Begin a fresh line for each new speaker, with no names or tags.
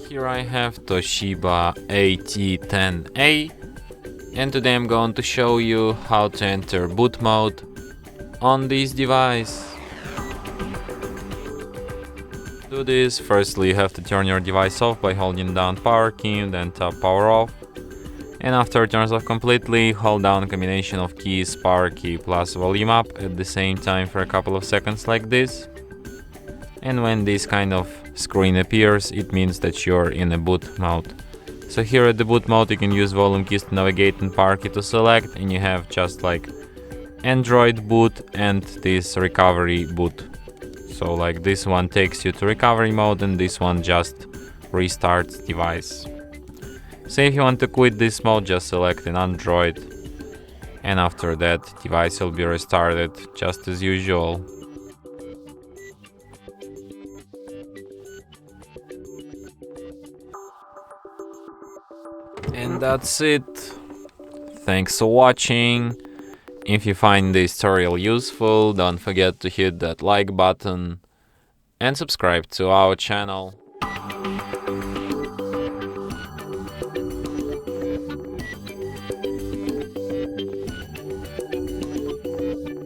Here I have TOSHIBA AT10-A, and today I'm going to show you how to enter boot mode on this device. To do this, firstly you have to turn your device off by holding down power key, then tap power off. And after it turns off completely, hold down a combination of keys, power key plus volume up at the same time for a couple of seconds like this. And when this kind of screen appears, it means that you're in a boot mode. So here at the boot mode you can use volume keys to navigate and power key to select, and you have just like Android boot and this recovery boot. So like this one takes you to recovery mode and this one just restarts device. So if you want to quit this mode, just select an Android, and after that device will be restarted just as usual. And that's it. Thanks for watching. If you find this tutorial useful, don't forget to hit that like button and subscribe to our channel.